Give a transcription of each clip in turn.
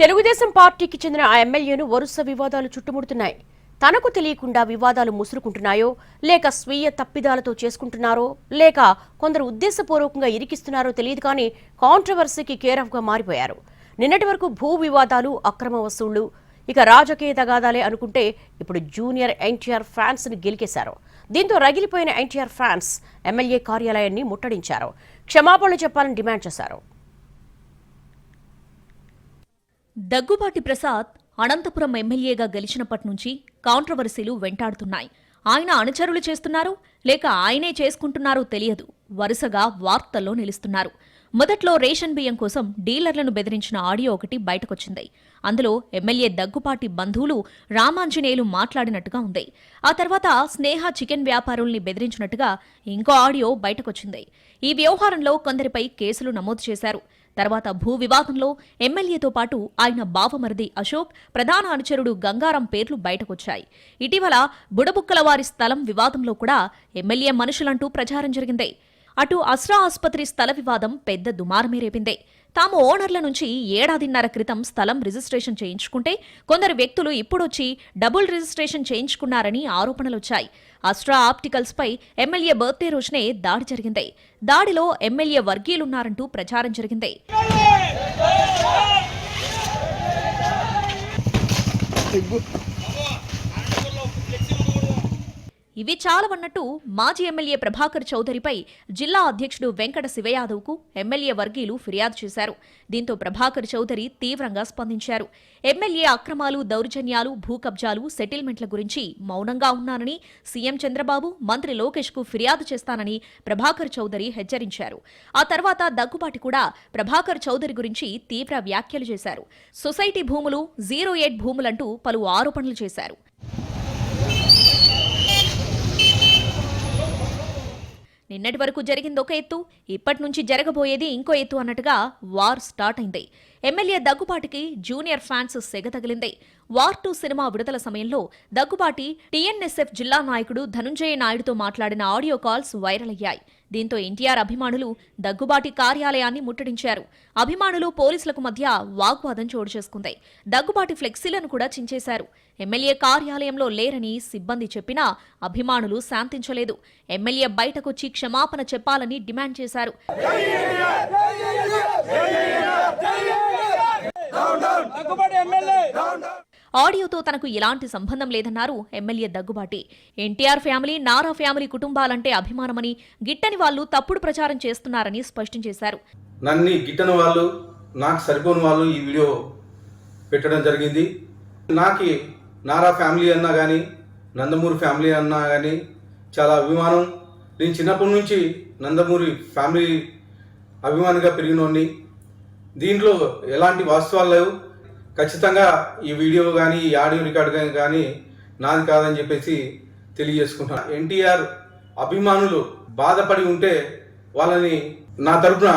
తెలుగుదేశం పార్టీకి చెందిన ఆ ఎమ్మెల్యేను వరుస వివాదాలు చుట్టుముడుతున్నాయి. తనకు తెలియకుండా వివాదాలు ముసురుకుంటున్నాయో, లేక స్వీయ తప్పిదాలతో చేసుకుంటున్నారో, లేక కొందరు ఉద్దేశపూర్వకంగా ఇరికిస్తున్నారో తెలియదు కానీ కాంట్రవర్సీకి కేరాఫ్గా మారిపోయారు. నిన్నటి వరకు భూ వివాదాలు, అక్రమ వసూళ్లు, ఇక రాజకీయ తగాదాలే అనుకుంటే ఇప్పుడు జూనియర్ ఎన్టీఆర్ ఫ్యాన్స్ ని గెలికేశారు. దీంతో రగిలిపోయిన ఎన్టీఆర్ ఫ్యాన్స్ ఎమ్మెల్యే కార్యాలయాన్ని ముట్టడించారు. క్షమాపణలు చెప్పాలని డిమాండ్ చేశారు. దగ్గుబాటి ప్రసాద్ అనంతపురం ఎమ్మెల్యేగా గెలిచినప్పటి నుంచి కాంట్రవర్సీలు వెంటాడుతున్నాయి. ఆయన అనుచరులు చేస్తున్నారో లేక ఆయనే చేసుకుంటున్నారో తెలియదు, వరుసగా వార్తల్లో నిలుస్తున్నారు. మొదట్లో రేషన్ బియ్యం కోసం డీలర్లను బెదిరించిన ఆడియో ఒకటి బయటకొచ్చింది. అందులో ఎమ్మెల్యే దగ్గుబాటి బంధువులు రామాంజనేయులు మాట్లాడినట్టుగా ఉంది. ఆ తర్వాత స్నేహ చికెన్ వ్యాపారుల్ని బెదిరించినట్టుగా ఇంకో ఆడియో బయటకొచ్చింది. ఈ వ్యవహారంలో కొందరిపై కేసులు నమోదు చేశారు. తర్వాత భూ వివాదంలో ఎమ్మెల్యేతో పాటు ఆయన బావమరిది అశోక్, ప్రధాన అనుచరుడు గంగారం పేర్లు బయటకొచ్చాయి. ఇటీవల బుడబుక్కల వారి స్థలం వివాదంలో కూడా ఎమ్మెల్యే మనుషులంటూ ప్రచారం జరిగింది. అటు అస్రా ఆసుపత్రి స్థల వివాదం పెద్ద దుమారమే రేపింది. తాము ఓనర్ల నుంచి ఏడాదిన్నర క్రితం స్థలం రిజిస్ట్రేషన్ చేయించుకుంటే కొందరు వ్యక్తులు ఇప్పుడొచ్చి డబుల్ రిజిస్ట్రేషన్ చేయించుకున్నారని ఆరోపణలొచ్చాయి. అస్ట్రా ఆప్టికల్స్ పై ఎమ్మెల్యే బర్త్డే రోజునే దాడి జరిగింది. దాడిలో ఎమ్మెల్యే వర్గీయులున్నారంటూ ప్రచారం జరిగింది. ఇవి చాలవన్నట్టు మాజీ ఎమ్మెల్యే ప్రభాకర్ చౌదరిపై జిల్లా అధ్యక్షుడు వెంకట శివయాదవ్కు ఎమ్మెల్యే వర్గీయులు ఫిర్యాదు చేశారు. దీంతో ప్రభాకర్ చౌదరి తీవ్రంగా స్పందించారు. ఎమ్మెల్యే అక్రమాలు, దౌర్జన్యాలు, భూ కబ్జాలు, సెటిల్మెంట్ల గురించి మౌనంగా ఉన్నానని సీఎం చంద్రబాబు, మంత్రి లోకేష్కు ఫిర్యాదు చేస్తానని ప్రభాకర్ చౌదరి హెచ్చరించారు. ఆ తర్వాత దగ్గుబాటి కూడా ప్రభాకర్ చౌదరి గురించి తీవ్ర వ్యాఖ్యలు చేశారు. సొసైటీ భూములు, 08 భూములంటూ పలు ఆరోపణలు చేశారు. నిన్నటి వరకు జరిగింది ఒక ఎత్తు, ఇప్పటి నుంచి జరగబోయేది ఇంకో ఎత్తు అన్నట్టుగా వార్ స్టార్ట్ అయింది. ఎమ్మెల్యే దగ్గుబాటికి జూనియర్ ఫ్యాన్స్ సెగ తగిలింది. వార్ 2 సినిమా విడుదల సమయంలో దగ్గుబాటి టీఎన్ఎస్ఎఫ్ జిల్లా నాయకుడు ధనుంజయ నాయుడుతో మాట్లాడిన ఆడియో కాల్స్ వైరల్ అయ్యాయి. దీంతో ఎన్టీఆర్ అభిమానులు దగ్గుబాటి కార్యాలయాన్ని ముట్టడించారు. అభిమానులు, పోలీసులకు మధ్య వాగ్వాదం చోటు చేసుకుంది. దగ్గుబాటి ఫ్లెక్సీలను కూడా చించేశారు. ఎమ్మెల్యే కార్యాలయంలో లేరని సిబ్బంది చెప్పినా అభిమానులు శాంతించలేదు. ఎమ్మెల్యే బయటకొచ్చి క్షమాపణ చెప్పాలని డిమాండ్ చేశారు. ఆడియోతో తనకు ఎలాంటి సంబంధం లేదన్నారు MLA Daggubati. NTR family, Nara family కుటుంబాలంటే అభిమానమని, గిట్టని వాళ్లు తప్పుడు ప్రచారం చేస్తున్నారని స్పష్టం చేశారు. నన్ను గిట్టని వాళ్ళు, నాకు సరిపోని వాళ్ళు ఈ వీడియో పెట్టడం జరిగింది. నాకు నారా ఫ్యామిలీ అన్నా కానీ, నందమూరి ఫ్యామిలీ అన్నా కానీ చాలా అభిమానం. నేను చిన్నప్పటి నుంచి నందమూరి ఫ్యామిలీ అభిమానిగా పెరిగినోడిని. దీంట్లో ఎలాంటి వాస్తవాలు లేవు. ఖచ్చితంగా ఈ వీడియో కానీ, ఈ ఆడియో రికార్డు కానీ నాది కాదని చెప్పేసి తెలియజేసుకుంటున్నాను. ఎన్టీఆర్ అభిమానులు బాధపడి ఉంటే వాళ్ళని నా తరపున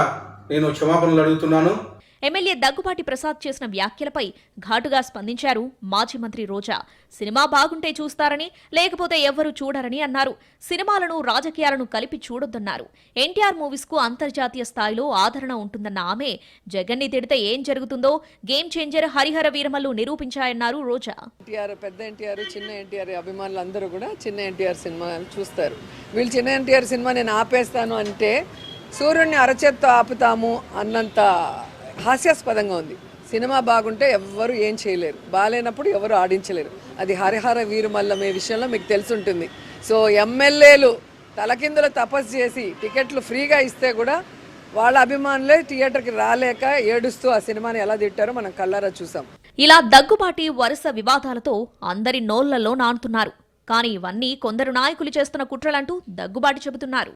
నేను క్షమాపణలు అడుగుతున్నాను. ఎమ్మెల్యే దగ్గుబాటి ప్రసాద్ చేసిన వ్యాఖ్యలపై ఘాటుగా స్పందించారు మాజీ మంత్రి రోజా. సినిమా బాగుంటే చూస్తారని, లేకపోతే ఎవ్వరూ చూడరని అన్నారు. సినిమాలను, రాజకీయాలను కలిపి చూడొద్దన్నారు. ఎన్టీఆర్ మూవీస్ కు అంతర్జాతీయ స్థాయిలో ఆదరణ ఉంటుందన్న ఆమె జగన్ని తిడితే ఏం జరుగుతుందో గేమ్ చేంజర్ హరిహర వీరమల్లు నిరూపించాయన్నారు రోజా. పెద్ద ఎన్టీఆర్, చిన్న ఎన్టీఆర్ అభిమానులు అందరూ కూడా చిన్న ఎన్టీఆర్ సినిమా చూస్తారు. వీళ్ళు చిన్న ఎన్టీఆర్ సినిమా నేను ఆపేస్తాను అంటే సూర్యుడిని అరచేత్తో ఆపుతాము అన్నంత హాస్యాస్పదంగా ఉంది. సినిమా బాగుంటే ఎవ్వరు ఏం చేయలేరు, బాగాలేనప్పుడు ఎవరు ఆడించలేరు. అది హరిహర వీరమల్లమే విషయంలో మీకు తెలుసుంటుంది. సో ఎమ్మెల్యేలు తలకిందులు తపస్సు చేసి టికెట్లు ఫ్రీగా ఇస్తే కూడా వాళ్ళ అభిమానులే థియేటర్కి రాలేక ఏడుస్తూ ఆ సినిమాని ఎలా తిట్టారో మనం కళ్ళారా చూసాం. ఇలా దగ్గుబాటి వరుస వివాదాలతో అందరి నోళ్లలో నానుతున్నారు. కానీ ఇవన్నీ కొందరు నాయకులు చేస్తున్న కుట్రలంటూ దగ్గుబాటి చెబుతున్నారు.